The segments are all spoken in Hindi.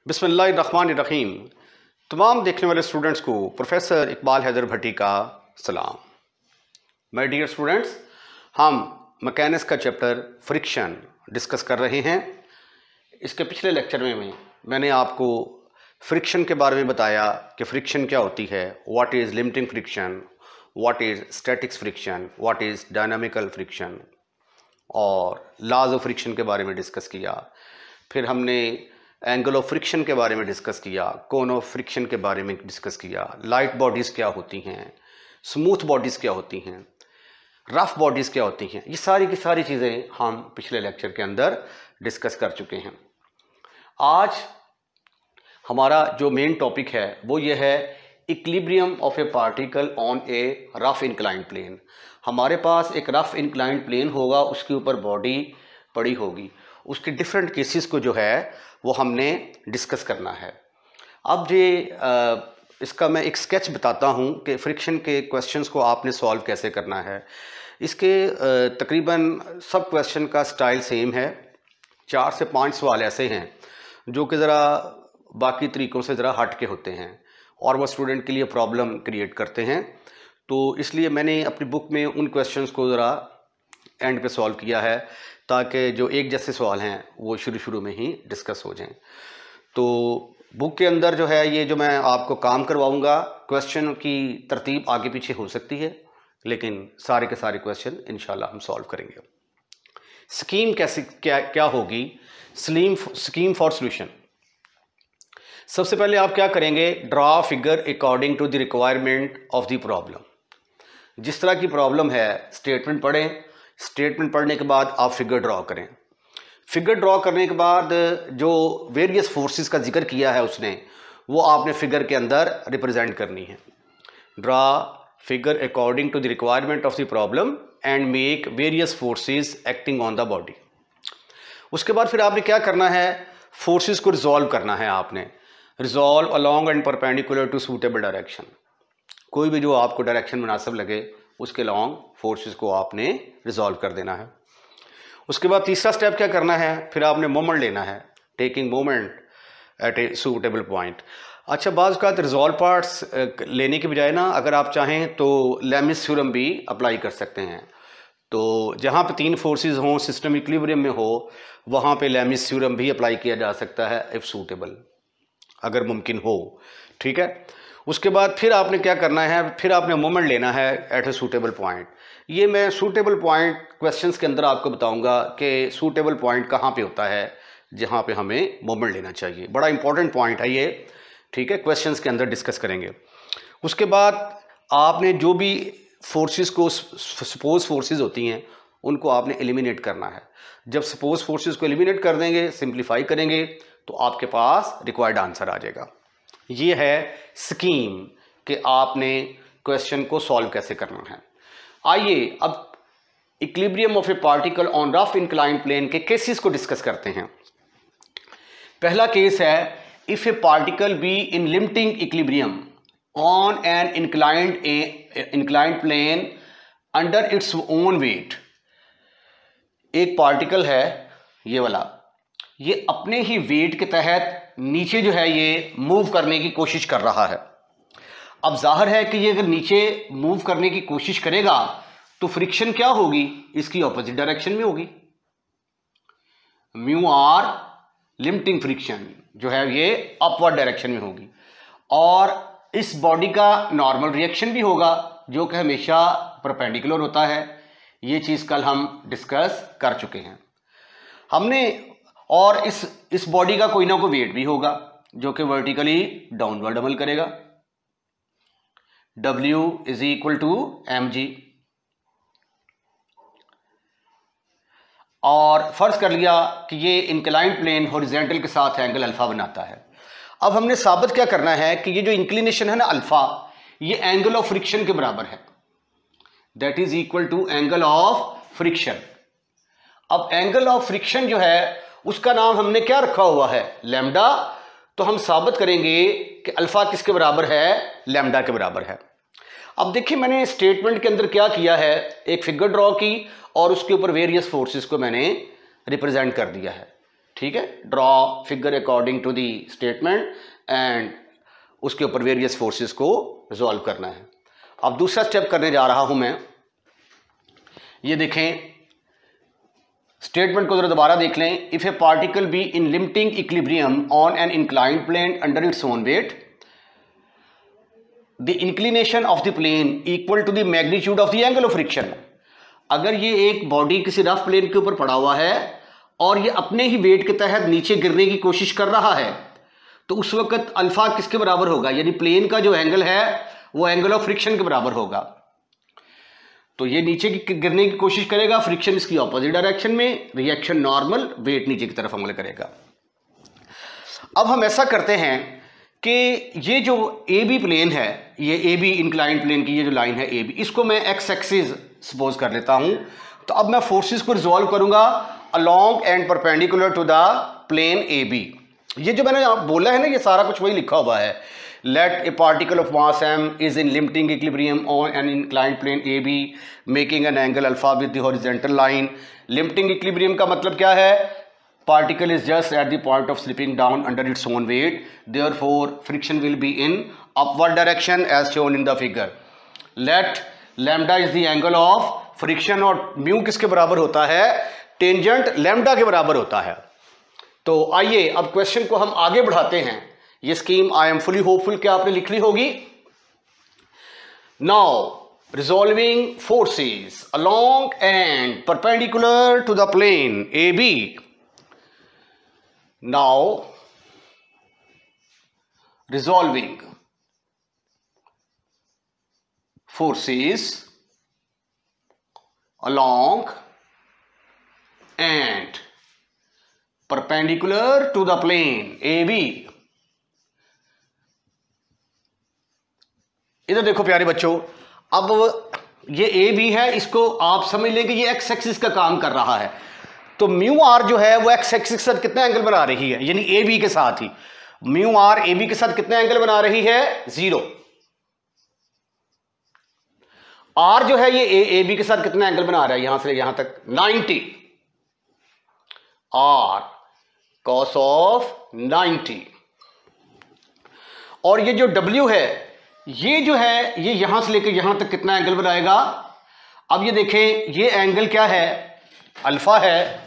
बिस्मिल्लाहिर्रहमानिर्रहीम। तमाम देखने वाले स्टूडेंट्स को प्रोफेसर इकबाल हैदर भट्टी का सलाम। माय डियर स्टूडेंट्स, हम मैकेनिक्स का चैप्टर फ्रिक्शन डिस्कस कर रहे हैं। इसके पिछले लेक्चर में मैंने आपको फ्रिक्शन के बारे में बताया कि फ्रिक्शन क्या होती है, what is limiting friction, what is statics friction, what is dynamical friction, और लॉज ऑफ फ्रिक्शन के बारे में डिस्कस किया। फिर हमने एंगल ऑफ फ्रिक्शन के बारे में डिस्कस किया, कोन ऑफ फ्रिक्शन के बारे में डिस्कस किया, लाइट बॉडीज़ क्या होती हैं, स्मूथ बॉडीज़ क्या होती हैं, रफ बॉडीज़ क्या होती हैं। ये सारी की सारी चीज़ें हम पिछले लेक्चर के अंदर डिस्कस कर चुके हैं। आज हमारा जो मेन टॉपिक है वो ये है equilibrium of a particle on a rough inclined plane. हमारे पास एक रफ इंक्लाइंड प्लेन होगा, उसके ऊपर बॉडी पड़ी होगी, उसके डिफरेंट केसेस को जो है वो हमने डिस्कस करना है। अब इसका मैं एक स्केच बताता हूँ कि फ्रिक्शन के क्वेश्चंस को आपने सॉल्व कैसे करना है। इसके तकरीबन सब क्वेश्चन का स्टाइल सेम है। 4 से 5 सवाल ऐसे हैं जो कि ज़रा बाकी तरीक़ों से ज़रा हट के होते हैं और वो स्टूडेंट के लिए प्रॉब्लम क्रिएट करते हैं। तो इसलिए मैंने अपनी बुक में उन क्वेश्चंस को ज़रा एंड पे सॉल्व किया है ताकि जो एक जैसे सवाल हैं वो शुरू में ही डिस्कस हो जाएं। तो बुक के अंदर जो है ये जो मैं आपको काम करवाऊंगा, क्वेश्चन की तरतीब आगे पीछे हो सकती है, लेकिन सारे के सारे क्वेश्चन इंशाल्लाह हम सॉल्व करेंगे। स्कीम कैसे क्या होगी, स्कीम फॉर सॉल्यूशन। सबसे पहले आप क्या करेंगे, draw figure according to the requirement of the problem. जिस तरह की प्रॉब्लम है स्टेटमेंट पढ़ें, स्टेटमेंट पढ़ने के बाद आप फिगर ड्रॉ करें। फिगर ड्रॉ करने के बाद जो वेरियस फोर्सेस का जिक्र किया है उसने, वो आपने फिगर के अंदर रिप्रेजेंट करनी है। Draw figure according to the requirement of the problem and make various forces acting on the body. उसके बाद फिर आपने क्या करना है, फोर्सेस को रिजॉल्व करना है। आपने resolve along and perpendicular to suitable direction. कोई भी जो आपको डायरेक्शन मुनासिब लगे उसके लॉन्ग फोर्सेस को आपने रिजॉल्व कर देना है। उसके बाद तीसरा स्टेप क्या करना है, फिर आपने मोमेंट लेना है, taking moment at a suitable point. अच्छा, बाज़ का रिजॉल्व पार्ट्स लेने के बजाय ना, अगर आप चाहें तो लेमिस थ्योरम भी अप्लाई कर सकते हैं। तो जहाँ पे 3 फोर्सेस हों, सिस्टम इक्विलिब्रियम में हो, वहाँ पे लेमिस थ्योरम भी अप्लाई किया जा सकता है इफ़ सूटेबल, अगर मुमकिन हो। ठीक है। उसके बाद फिर आपने क्या करना है, फिर आपने मोमेंट लेना है एट ए सूटेबल पॉइंट। ये मैं सूटेबल पॉइंट क्वेश्चंस के अंदर आपको बताऊंगा कि सूटेबल पॉइंट कहाँ पे होता है जहाँ पे हमें मोमेंट लेना चाहिए। बड़ा इंपॉर्टेंट पॉइंट है ये। ठीक है, क्वेश्चंस के अंदर डिस्कस करेंगे। उसके बाद आपने जो भी फोर्सेस को, सपोज फोर्सेस होती हैं, उनको आपने एलिमिनेट करना है। जब सपोज फोर्सेस को एलिमिनेट कर देंगे, सिंप्लीफाई करेंगे, तो आपके पास रिक्वायर्ड आंसर आ जाएगा। ये है स्कीम कि आपने क्वेश्चन को सॉल्व कैसे करना है। आइए अब equilibrium of a particle on rough inclined plane के केसेस को डिस्कस करते हैं। पहला केस है, if a particle be in limiting equilibrium on an inclined plane under its own weight. एक पार्टिकल है ये वाला, ये अपने ही वेट के तहत नीचे जो है ये मूव करने की कोशिश कर रहा है। अब जाहिर है कि ये अगर नीचे मूव करने की कोशिश करेगा तो फ्रिक्शन क्या होगी, इसकी ऑपोजिट डायरेक्शन में होगी। म्यू आर लिमिटिंग फ्रिक्शन जो है ये अपवर्ड डायरेक्शन में होगी, और इस बॉडी का नॉर्मल रिएक्शन भी होगा जो कि हमेशा परपेंडिकुलर होता है। ये चीज़ कल हम डिस्कस कर चुके हैं हमने। और इस बॉडी का कोई ना कोई वेट भी होगा जो कि वर्टिकली डाउनवर्ड अमल करेगा। W is equal to mg। और फर्ज कर लिया कि ये इंक्लाइंड प्लेन हॉरिजॉन्टल के साथ एंगल अल्फा बनाता है। अब हमने साबित क्या करना है कि ये जो इंक्लिनेशन है ना अल्फा, ये एंगल ऑफ फ्रिक्शन के बराबर है, that is equal to angle of friction. अब एंगल ऑफ फ्रिक्शन जो है उसका नाम हमने क्या रखा हुआ है, लैम्डा। तो हम साबित करेंगे कि अल्फा किसके बराबर है, लैम्डा के बराबर है। अब देखिए मैंने स्टेटमेंट के अंदर क्या किया है, एक फिगर ड्रॉ की और उसके ऊपर वेरियस फोर्सेस को मैंने रिप्रेजेंट कर दिया है। ठीक है, draw figure according to the statement and उसके ऊपर वेरियस फोर्सेस को रिजॉल्व करना है। अब दूसरा स्टेप करने जा रहा हूं मैं, ये देखें स्टेटमेंट को जरा दोबारा देख लें। If a particle be in limiting equilibrium on an inclined plane under its own weight, the inclination of the plane equal to the magnitude of the angle of friction. अगर ये एक बॉडी किसी रफ प्लेन के ऊपर पड़ा हुआ है और ये अपने ही वेट के तहत नीचे गिरने की कोशिश कर रहा है, तो उस वक्त अल्फा किसके बराबर होगा, यानी प्लेन का जो एंगल है वो एंगल ऑफ फ्रिक्शन के बराबर होगा। तो ये नीचे की गिरने की कोशिश करेगा, फ्रिक्शन इसकी ऑपोजिट डायरेक्शन में, रिएक्शन नॉर्मल, वेट नीचे की तरफ अमल करेगा। अब हम ऐसा करते हैं कि ये जो ए बी प्लेन है, ये ए बी इंक्लाइंड प्लेन की ये जो लाइन है ए बी, इसको मैं एक्स एक्सिस सपोज कर लेता हूं। तो अब मैं फोर्सेस को रिजॉल्व करूंगा along and perpendicular to the plane A B. ये जो मैंने आप बोला है ना, ये सारा कुछ वही लिखा हुआ है। Let a particle of mass m is in limiting equilibrium on an inclined plane A B making an angle alpha with the horizontal line. Limiting equilibrium का मतलब क्या है, particle is just at the point of slipping down under its own weight, therefore friction will be in upward direction as shown in the figure. Let lambda is the angle of friction और mu किसके बराबर होता है, टेंजेंट लैम्डा के बराबर होता है। तो आइए अब क्वेश्चन को हम आगे बढ़ाते हैं। ये scheme I am fully hopeful कि आपने लिख ली होगी। Now resolving forces along and perpendicular to the plane AB. Now resolving forces along and perpendicular to the plane AB। इधर देखो प्यारे बच्चों, अब ये ए बी है, इसको आप समझ लें कि ये एक्स एक्सिस का काम कर रहा है। तो म्यू आर जो है वो एक्स एक्सिस के साथ कितना एंगल बना रही है, यानी ए बी के साथ ही म्यू आर ए बी के साथ कितना एंगल बना रही है, 0। आर जो है ये ए बी के साथ कितना एंगल बना रहा है, यहां से यहां तक 90, आर कॉस ऑफ 90। और ये जो डब्ल्यू है, ये जो है ये यहां से लेकर यहां तक कितना एंगल बनाएगा। अब ये देखें, ये एंगल क्या है, अल्फा है,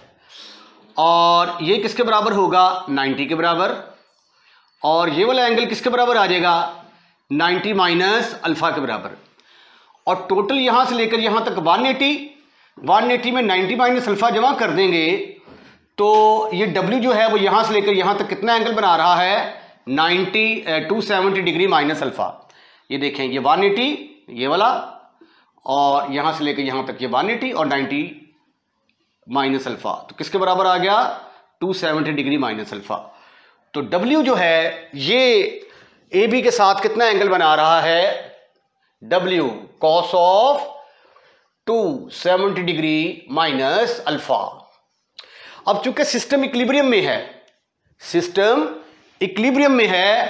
और ये किसके बराबर होगा, 90 के बराबर। और ये वाला एंगल किसके बराबर आ जाएगा, 90 माइनस अल्फा के बराबर। और टोटल यहां से लेकर यहां तक 180 में 90 माइनस अल्फा जमा कर देंगे तो ये डब्ल्यू जो है वो यहां से लेकर यहां तक कितना एंगल बना रहा है, 270 डिग्री माइनस अल्फा। ये देखें, ये 180 ये वाला, और यहां से लेकर यहां तक ये 180 और 90 माइनस अल्फा, तो किसके बराबर आ गया, 270 डिग्री माइनस अल्फा। तो W जो है ये ए बी के साथ कितना एंगल बना रहा है, W cos of 270 degree minus alpha. अब चूंकि सिस्टम इक्विलिब्रियम में है,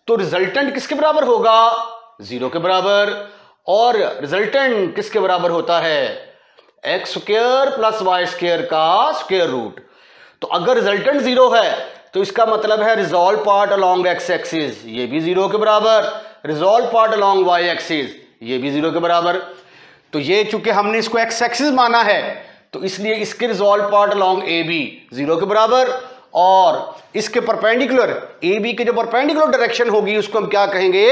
तो रिजल्टेंट किसके बराबर होगा, 0 के बराबर। और रिजल्टेंट किसके बराबर होता है, X square plus Y square का स्क्वायर रूट। तो अगर रिजल्टेंट 0 है तो इसका मतलब है resolve part along X axis ये भी 0 के बराबर, resolve part along Y axis ये भी 0 के बराबर। तो ये चूंकि हमने इसको एक्स एक्सिस माना है तो इसलिए इसके resolve part along A B 0 के बराबर, और इसके परपेंडिकुलर ए बी के जो परपेंडिकुलर डायरेक्शन होगी उसको हम क्या कहेंगे,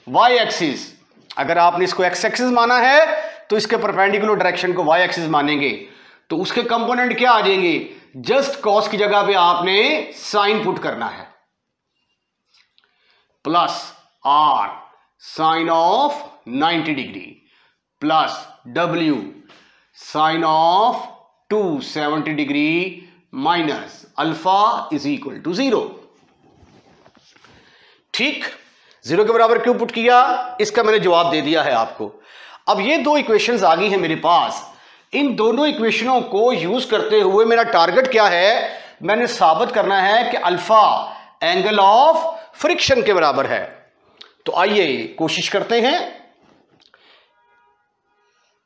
वाई एक्सिस। अगर आपने इसको एक्स एक्सिस माना है तो इसके परपेंडिकुलर डायरेक्शन को वाई एक्सिस मानेंगे। तो उसके कंपोनेंट क्या आ जाएंगे, जस्ट कॉस की जगह पे आपने साइन पुट करना है, plus R sine of 90 degree plus W sine of 270 degree minus alpha is equal to 0। ठीक, 0 के बराबर क्यों पुट किया, इसका मैंने जवाब दे दिया है आपको। अब ये दो इक्वेशंस आ गई हैं मेरे पास। इन दोनों इक्वेशनों को यूज करते हुए मेरा टारगेट क्या है, मैंने साबित करना है कि अल्फा एंगल ऑफ फ्रिक्शन के बराबर है। तो आइए कोशिश करते हैं।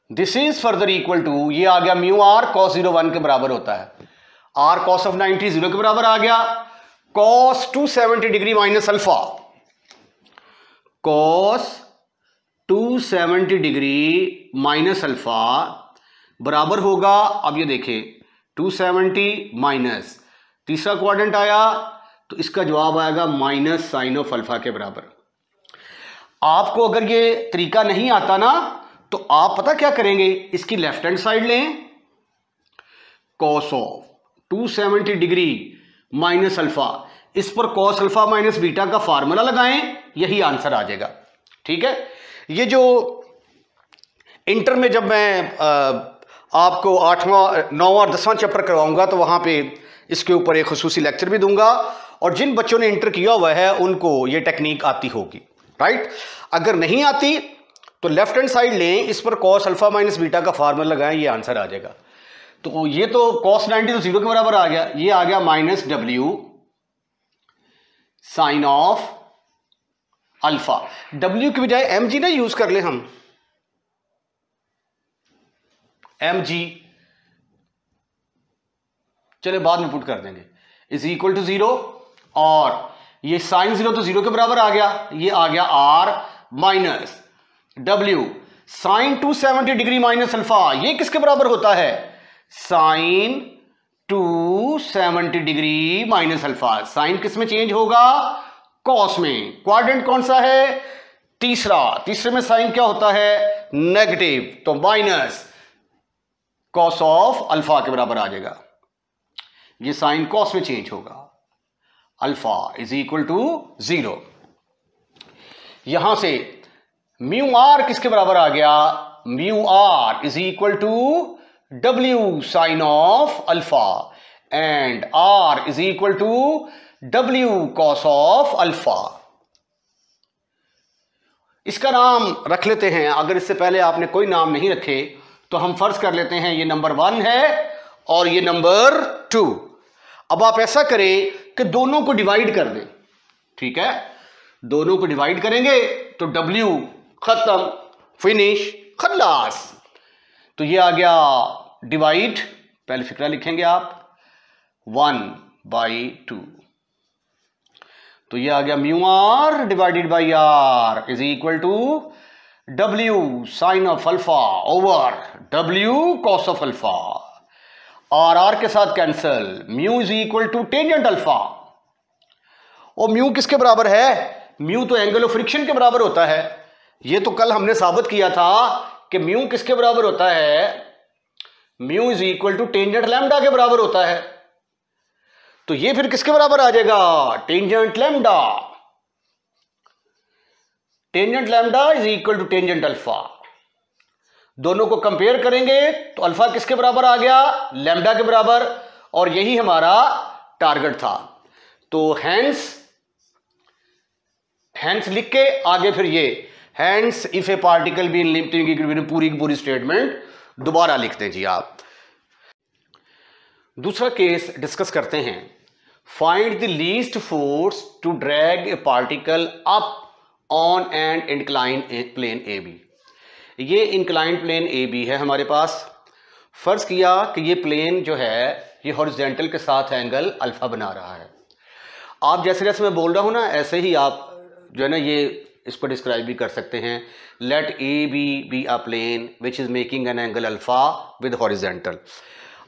This is further equal to, ये आ गया म्यू आर कॉस 0 1 के बराबर होता है। आर कॉस ऑफ 90 0 के बराबर आ गया, cos 270 degree minus alpha, cos 270 degree minus alpha बराबर होगा, अब ये देखें 270 माइनस, तीसरा क्वाड्रेंट आया तो इसका जवाब आएगा माइनस साइन ऑफ अल्फा के बराबर। आपको अगर ये तरीका नहीं आता ना तो आप पता क्या करेंगे, इसकी लेफ्ट हैंड साइड लें, cos of 270 degree minus alpha, इस पर कॉस अल्फा माइनस बीटा का फार्मूला लगाएं, यही आंसर आ जाएगा। ठीक है, ये जो इंटर में जब मैं आपको 8वां 9वां और 10वां चैप्टर करवाऊंगा तो वहां पे इसके ऊपर एक खुसूसी लेक्चर भी दूंगा, और जिन बच्चों ने इंटर किया हुआ है उनको ये टेक्निक आती होगी, राइट। अगर नहीं आती तो लेफ्ट हैंड साइड लें, इस पर कॉस अल्फा माइनस बीटा का फार्मूला लगाएं, ये आंसर आ जाएगा। तो ये तो कॉस 90 तो 0 के बराबर आ गया, ये आ गया minus W sine of alpha. W की बजाय एम जी ना यूज कर ले हम, एम जी चले बाद में पुट कर देंगे, इज इक्वल टू 0, और ये साइन 0 तो 0 के बराबर आ गया, ये आ गया R minus W sine 270 degree minus alpha, ये किसके बराबर होता है, sine 270 degree minus alpha. Sine किस में चेंज होगा, कॉस में। क्वाड्रेंट कौन सा है, तीसरा, तीसरे में साइन क्या होता है, नेगेटिव, तो माइनस कॉस ऑफ अल्फा के बराबर आ जाएगा, ये साइन कॉस में चेंज होगा, अल्फा इज इक्वल टू 0। यहां से म्यू आर किसके बराबर आ गया, mu R is equal to W sine of alpha, and R is equal to W cos of alpha. इसका नाम रख लेते हैं, अगर इससे पहले आपने कोई नाम नहीं रखे तो हम फर्ज कर लेते हैं ये नंबर 1 है और ये नंबर 2। अब आप ऐसा करें कि दोनों को डिवाइड कर दें, ठीक है, दोनों को डिवाइड करेंगे तो W खत्म, फिनिश, खल्लास। तो ये आ गया डिवाइड, पहले फिक्रा लिखेंगे आप 1/2, तो ये आ गया mu R divided by R is equal to W sine of alpha over W cos of alpha, और आर के साथ cancel, mu is equal to tangent alpha. और म्यू किसके बराबर है, म्यू तो एंगल ऑफ फ्रिक्शन के बराबर होता है। ये तो कल हमने साबित किया था कि म्यू किसके बराबर होता है, mu is equal to tangent lambda के बराबर होता है। तो ये फिर किसके बराबर आ जाएगा, tangent lambda, tangent lambda is equal to tangent alpha. दोनों को कंपेयर करेंगे तो अल्फा किसके बराबर आ गया, लैम्डा के बराबर, और यही हमारा टारगेट था। तो हैंस लिख के आगे फिर ये hence if a particle be in limiting equilibrium, पूरी की पूरी स्टेटमेंट दोबारा लिख दें जी आप। दूसरा केस डिस्कस करते हैं, find the least force to drag a particle up on an incline plane A B. ये इंक्लाइन प्लेन ए बी है हमारे पास। फर्ज किया कि ये प्लेन जो है ये हॉरिजॉन्टल के साथ एंगल अल्फा बना रहा है। आप जैसे जैसे मैं बोल रहा हूं ना ऐसे ही आप जो है ना ये इसको डिस्क्राइब भी कर सकते हैं। Let A B a plane which is making an angle alpha with horizontal.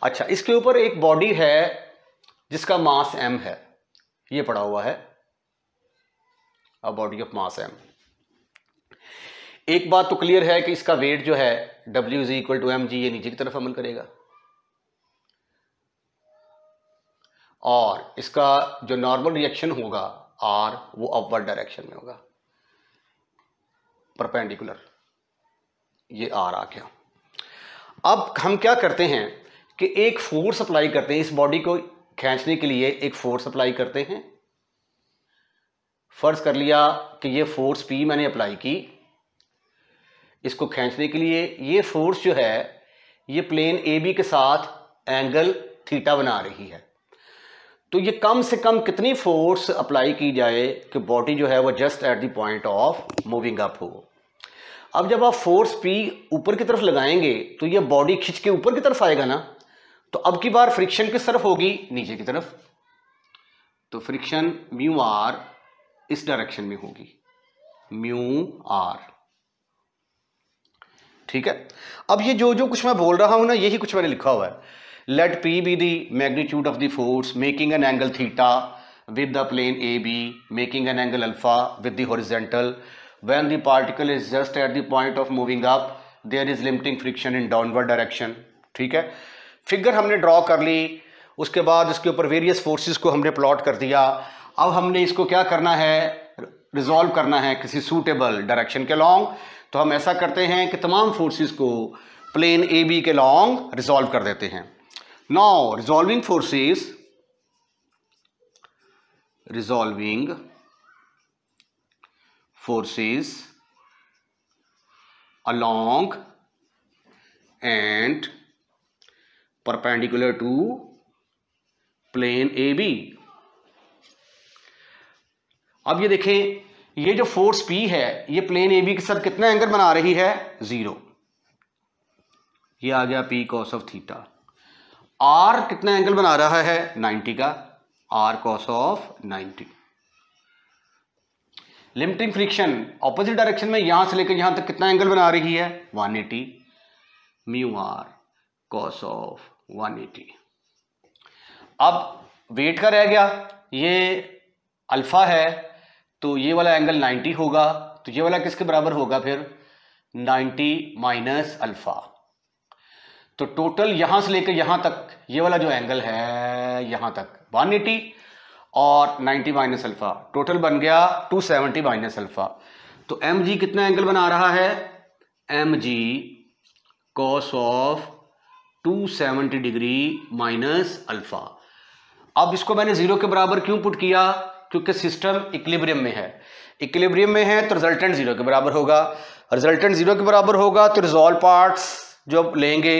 अच्छा, इसके ऊपर एक बॉडी है जिसका मास m है, ये पड़ा हुआ है, a body of mass m। एक बात तो क्लियर है कि इसका वेट जो है W is equal to mg, ये नीचे की तरफ अमल करेगा, और इसका जो नॉर्मल रिएक्शन होगा R वो अपवर्ड डायरेक्शन में होगा, परपेंडिकुलर, ये R आ गया। अब हम क्या करते हैं कि एक फोर्स अप्लाई करते हैं, इस बॉडी को खींचने के लिए एक फोर्स अप्लाई करते हैं। फर्ज कर लिया कि ये फोर्स P मैंने अप्लाई की इसको खींचने के लिए। ये फोर्स जो है ये प्लेन AB के साथ एंगल थीटा बना रही है। तो ये कम से कम कितनी फोर्स अप्लाई की जाए कि बॉडी जो है वो just at the point of moving up हो। अब जब आप फोर्स P ऊपर की तरफ लगाएंगे तो ये बॉडी खिंच के ऊपर की तरफ आएगा ना, तो अब की बार फ्रिक्शन किस तरफ होगी, नीचे की तरफ, तो फ्रिक्शन म्यू आर इस डायरेक्शन में होगी, म्यू आर, ठीक है। अब ये जो कुछ मैं बोल रहा हूं ना, यही कुछ मैंने लिखा हुआ है। Let P be the magnitude of the force making an angle theta with the plane AB making an angle alpha with the horizontal when the particle is just at the point of moving up there is limiting friction in downward direction, ठीक है। फिगर हमने ड्रॉ कर ली, उसके बाद इसके ऊपर वेरियस फोर्सेस को हमने प्लॉट कर दिया। अब हमने इसको क्या करना है, रिजॉल्व करना है किसी सूटेबल डायरेक्शन के लॉन्ग। तो हम ऐसा करते हैं कि तमाम फोर्सेस को प्लेन ए बी के लॉन्ग रिजॉल्व कर देते हैं। Now resolving forces along and perpendicular to plane AB। अब ये देखें, ये जो फोर्स P है ये प्लेन AB के साथ कितना एंगल बना रही है, 0। ये आ गया P cos of theta. R कितना एंगल बना रहा है, 90 का, R cos of 90। Limiting friction opposite direction में यहां से लेकर यहां तक कितना एंगल बना रही है, 180, म्यू आर cos ऑफ 180। अब वेट का रह गया, ये अल्फा है तो ये वाला एंगल 90 होगा, तो ये वाला किसके बराबर होगा फिर, 90 माइनस अल्फा। तो टोटल यहां से लेकर यहां तक ये वाला जो एंगल है यहां तक 180 और 90 माइनस अल्फा, टोटल बन गया 270 माइनस अल्फा। तो एम जी कितना एंगल बना रहा है, M G cos of 270 degree minus alpha. अब इसको मैंने 0 के बराबर क्यों पुट किया, क्योंकि सिस्टम इक्विलिब्रियम में है। इक्विलिब्रियम में है तो रिजल्टेंट 0 के बराबर होगा, रिजल्टेंट 0 के बराबर होगा तो रिजॉल्व पार्ट्स जो लेंगे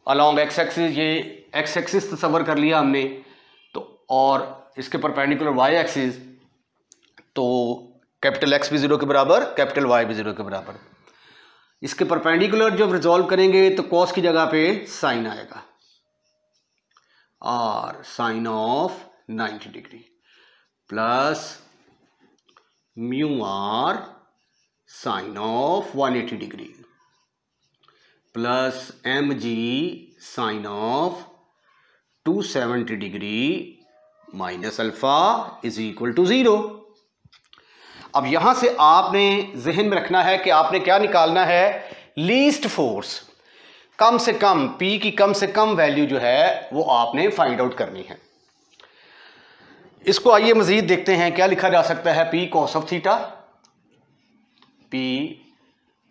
अलॉन्ग एक्स एक्सिस, ये एक्स एक्सिस तस्वर कर लिया हमने, तो और इसके परपेंडिकुलर वाई एक्सिस, तो कैपिटल एक्स भी 0 के बराबर, कैपिटल वाई भी 0 के बराबर। इसके परपेंडिकुलर जब रिजॉल्व करेंगे तो कॉस की जगह पे साइन आएगा, और sine of 90 degree plus mu R sine of 180 degree plus M G sine of 270 degree minus alpha is equal to 0। अब यहां से आपने जहन में रखना है कि आपने क्या निकालना है, लीस्ट फोर्स, कम से कम P की कम से कम वैल्यू जो है वो आपने फाइंड आउट करनी है। इसको आइए मजीद देखते हैं क्या लिखा जा सकता है, P cos of theta, P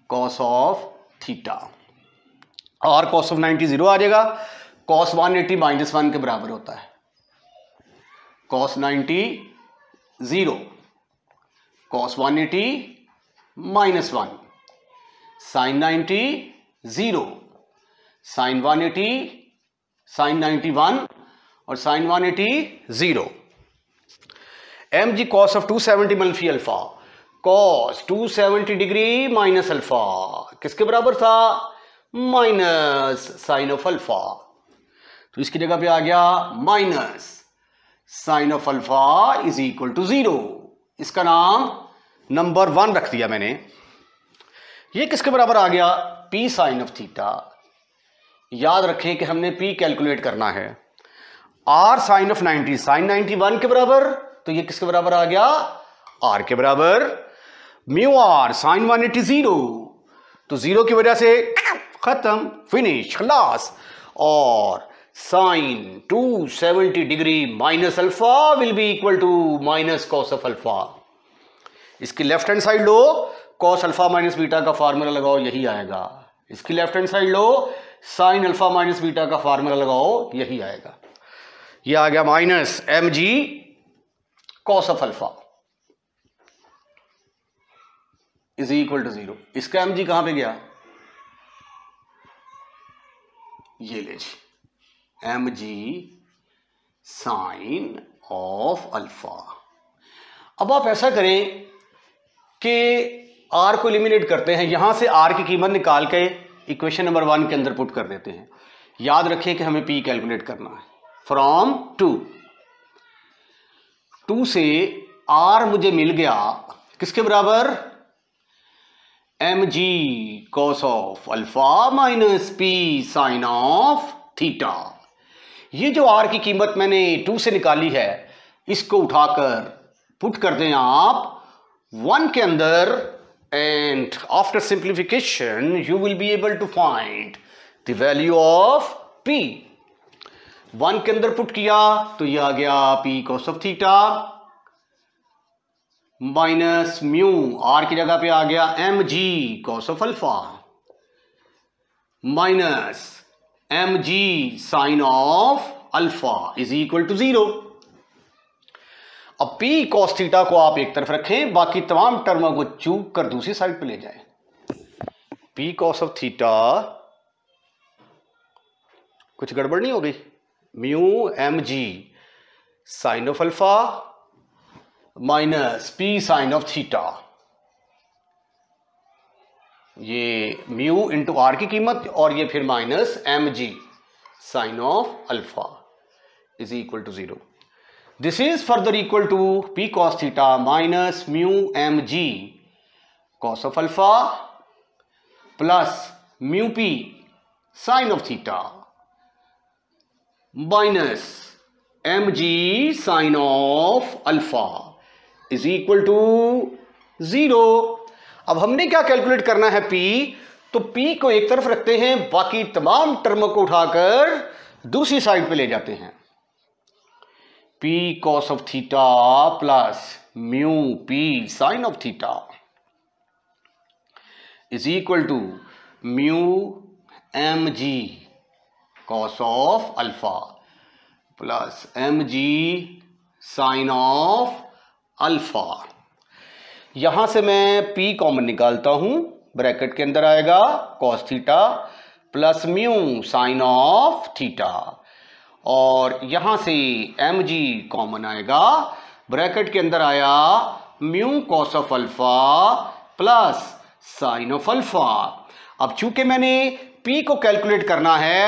cos of theta, R cos of 90 0 आ जाएगा, cos 180 माइनस 1 के बराबर होता है, cos 90 0, cos 180 minus 1, sin 90 0, sin 180, sin 91 और sin 180 0। M G cos of 270 मनफी alpha, cos 270 degree minus alpha किसके बराबर था, माइनस साइन ऑफ अल्फा। तो इसकी जगह पे आ गया minus sine of alpha is equal to 0। इसका नाम नंबर 1 रख दिया मैंने। ये किसके बराबर आ गया, P साइन ऑफ थीटा। याद रखें कि हमने P कैलकुलेट करना है, R साइन ऑफ 90, साइन 91 के बराबर, तो ये किसके बराबर आ गया, R के बराबर, म्यू आर साइन 180 0, तो 0 की वजह से खत्म, फिनिश, खलास। और sine 270 degree minus alpha will be equal to minus cos of alpha. इसकी लेफ्ट हैंड साइड लो, कॉस अल्फा माइनस बीटा का फार्मूला लगाओ, यही आएगा। इसकी लेफ्ट हैंड साइड लो, साइन अल्फा माइनस बीटा का फार्मूला लगाओ, यही आएगा। ये आ गया minus M G cos of alpha is equal to 0। इसका एम जी कहां पे गया, ये ले M G sine of alpha. अब आप ऐसा करें कि आर को एलिमिनेट करते हैं, यहां से आर की कीमत निकाल के इक्वेशन नंबर 1 के अंदर पुट कर देते हैं। याद रखें कि हमें P कैलकुलेट करना है फ्रॉम 2 से R मुझे मिल गया किसके बराबर, mg cos of alpha minus P sine of theta. ये जो R की कीमत मैंने 2 से निकाली है इसको उठाकर पुट कर दें आप 1 के अंदर, and after simplification you will be able to find the value of P। 1 के अंदर पुट किया तो ये आ गया P cos of theta minus mu, R की जगह पे आ गया mg cos of alpha minus mg sine of alpha is equal to 0। अब P cos थीटा को आप एक तरफ रखें, बाकी तमाम टर्मों को चूक कर दूसरी साइड पे ले जाएं। P cos ऑफ थीटा, कुछ गड़बड़ नहीं हो गई, mu mg sine of alpha minus P sine of theta, ये म्यू इंटू आर की कीमत और ये फिर minus mg sine of alpha is equal to 0। This is further equal to P cos theta minus mu mg cos of alpha plus mu P sine of theta minus mg sine of alpha is equal to 0। अब हमने क्या कैलकुलेट करना है P, तो P को एक तरफ रखते हैं, बाकी तमाम टर्म को उठाकर दूसरी साइड पे ले जाते हैं। P cos of theta plus mu P sine of theta is equal to mu mg cos of alpha plus mg sine of alpha. यहां से मैं P कॉमन निकालता हूं, ब्रैकेट के अंदर आएगा cos theta plus mu sine of theta, और यहां से mg कॉमन आएगा, ब्रैकेट के अंदर आया mu cos of alpha plus sine of alpha. अब चूंकि मैंने P को कैलकुलेट करना है,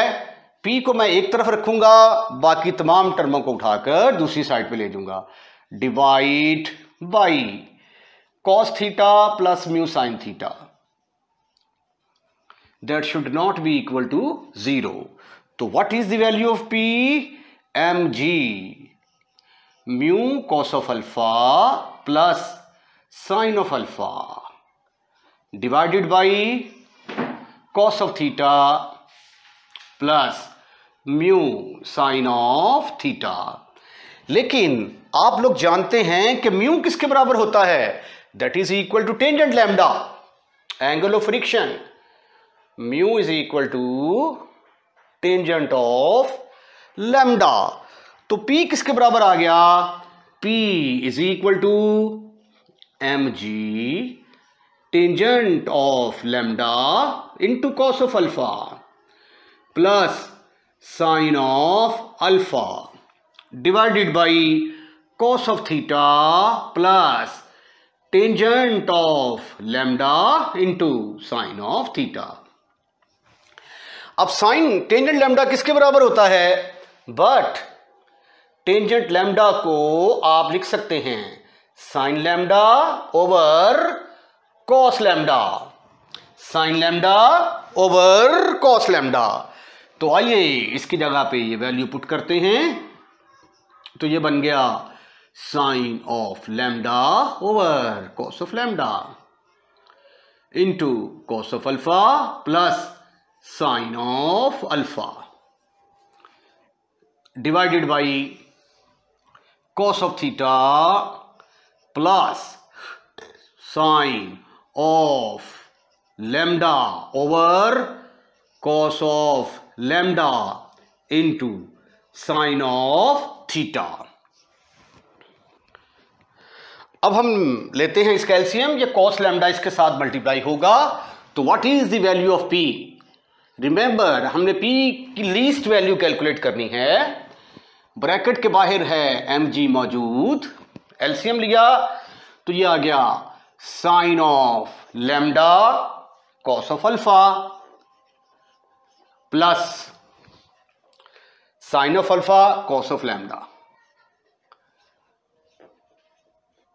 P को मैं एक तरफ रखूंगा, बाकी तमाम टर्मों को उठाकर दूसरी साइड पे ले जाऊंगा। Divide by cos theta plus mu sine theta, that should not be equal to 0। तो what is the value of P? mg mu cos of alpha plus sine of alpha divided by cos of theta plus mu sine of theta. लेकिन आप लोग जानते हैं कि म्यू किसके बराबर होता है? That is equal to tangent lambda, angle of friction. Mu is equal to tangent of lambda. तो P किसके बराबर आ गया? P is equal to mg tangent of lambda into cos of alpha plus sine of alpha divided by cos of theta plus tangent of lambda into sine of theta. अब साइन टेंजेंट लैम्डा किसके बराबर होता है? बट टेंजेंट लैम्डा को आप लिख सकते हैं sign lambda over cos lambda, sign lambda over cos lambda. तो आइए इसकी जगह पे ये वैल्यू पुट करते हैं, तो ये बन गया sine of lambda over cos of lambda into cos of alpha plus sine of alpha divided by cos of theta plus sine of lambda over cos of lambda into sine of theta. अब हम लेते हैं इसका एलसीएम, ये cos लैम्डा इसके साथ मल्टीप्लाई होगा, तो what is the value of P? Remember हमने P की लीस्ट वैल्यू कैलकुलेट करनी है, ब्रैकेट के बाहर है mg मौजूद, एलसीएम लिया तो ये आ गया sine of lambda cos of alpha plus sine of alpha cos of lambda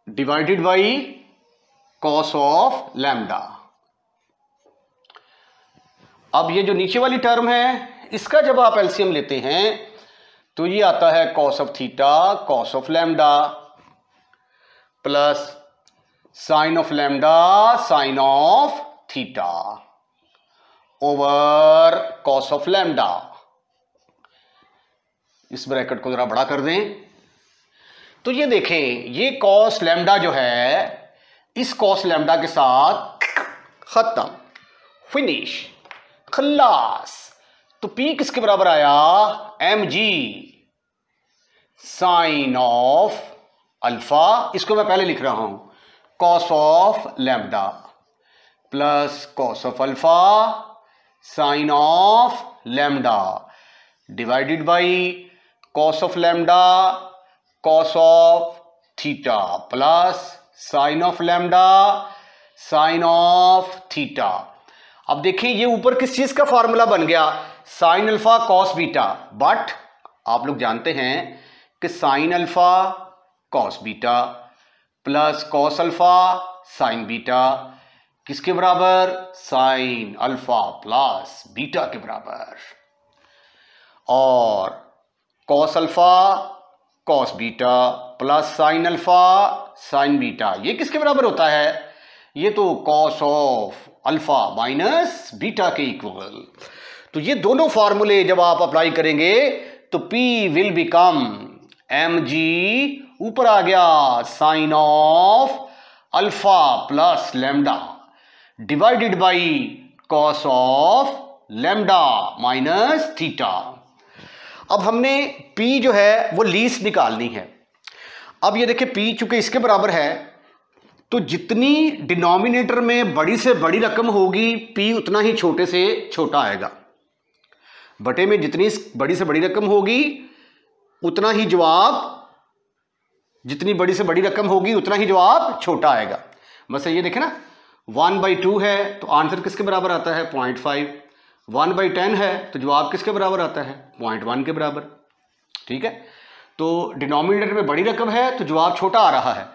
divided by cos of lambda. अब ये जो नीचे वाली टर्म है इसका जब आप एलसीएम लेते हैं तो ये आता है cos of theta cos of lambda plus sine of lambda sine of theta over cos of lambda. इस ब्रैकेट को जरा बड़ा कर दें तो ये देखें, ये कॉस लैम्डा जो है इस कॉस लैम्डा के साथ खत्म, फिनिश, खल्लास। तो P किसके बराबर आया? mg साइन ऑफ अल्फा, इसको मैं पहले लिख रहा हूं, cos of lambda plus cos of alpha sine of lambda divided by cos of lambda cos of theta plus sine of lambda sine of theta. अब देखिए ये ऊपर किस चीज का फॉर्मूला बन गया? Sine alpha cos beta, but आप लोग जानते हैं कि sine alpha cos beta plus cos alpha sign beta किसके बराबर? साइन अल्फा प्लस बीटा के बराबर। और cos alpha cos beta plus sine alpha sign beta ये किसके बराबर होता है? ये तो cos of alpha minus beta के इक्वल। तो ये दोनों फॉर्मूले जब आप अप्लाई करेंगे तो P विल बिकम mg, ऊपर आ गया sine of alpha plus lambda divided by cos of lambda minus theta. अब हमने P जो है वो लीस्ट निकालनी है। अब ये देखिए P चूंकि इसके बराबर है तो जितनी डिनोमिनेटर में बड़ी से बड़ी रकम होगी P उतना ही छोटे से छोटा आएगा। बटे में जितनी बड़ी से बड़ी रकम होगी उतना ही जवाब, जितनी बड़ी से बड़ी रकम होगी उतना ही जवाब छोटा आएगा। बस ये देखें ना, 1/2 है तो आंसर किसके बराबर आता है? 0.5। 1/10 है तो जवाब किसके बराबर आता है? 0.1 के बराबर। ठीक है, तो डिनोमिनेटर में बड़ी रकम है तो जवाब छोटा आ रहा है।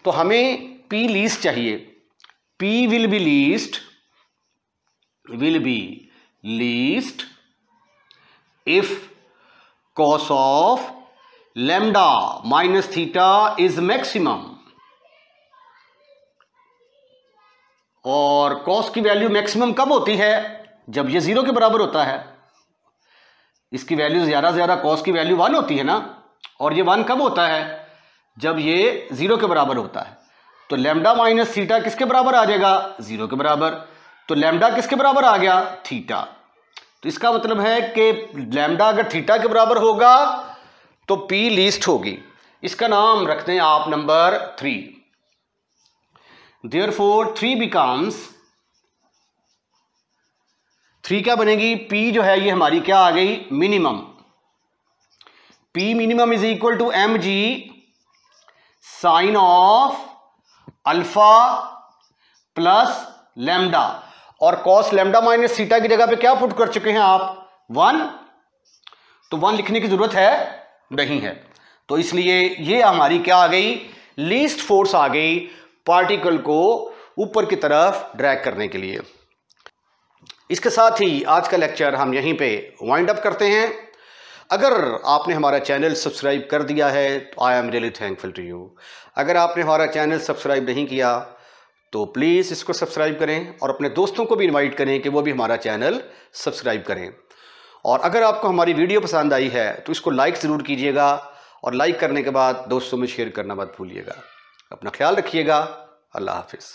तो हमें P लीस्ट चाहिए। P will be least if cos of lambda minus theta is maximum। और cos की वैल्यू मैक्सिमम कब होती है? जब ये 0 के बराबर होता है। इसकी वैल्यू ज्यादा से ज्यादा cos की वैल्यू 1 होती है ना, और ये 1 कब होता है? जब ये 0 के बराबर होता है। तो लैम्डा माइनस थीटा किसके बराबर आ जाएगा? 0 के बराबर। तो लैम्डा किसके बराबर आ गया? थीटा। तो इसका मतलब है कि लैम्डा अगर थीटा के बराबर होगा तो P लीस्ट होगी। इसका नाम रखते हैं आप नंबर 3। देयरफॉर 3 बिकम्स, 3 क्या बनेगी? P जो है ये हमारी क्या आ गई? Minimum. P minimum is equal to mg sine of alpha plus lambda. और कॉस लैम्डा माइनस थीटा की जगह पे क्या पुट कर चुके हैं आप? 1। तो 1 लिखने की जरूरत है नहीं है। तो इसलिए ये हमारी क्या आ गई? लीस्ट फोर्स आ गई पार्टिकल को ऊपर की तरफ ड्रैग करने के लिए। इसके साथ ही आज का लेक्चर हम यहीं पे वाइंड अप करते हैं। अगर आपने हमारा चैनल सब्सक्राइब कर दिया है तो I am really thankful to you. अगर आपने हमारा चैनल सब्सक्राइब नहीं किया तो प्लीज़ इसको सब्सक्राइब करें और अपने दोस्तों को भी इनवाइट करें कि वो भी हमारा चैनल सब्सक्राइब करें। और अगर आपको हमारी वीडियो पसंद आई है तो इसको लाइक ज़रूर कीजिएगा, और लाइक करने के बाद दोस्तों में शेयर करना मत भूलिएगा। अपना ख्याल रखिएगा। अल्लाह हाफिज़।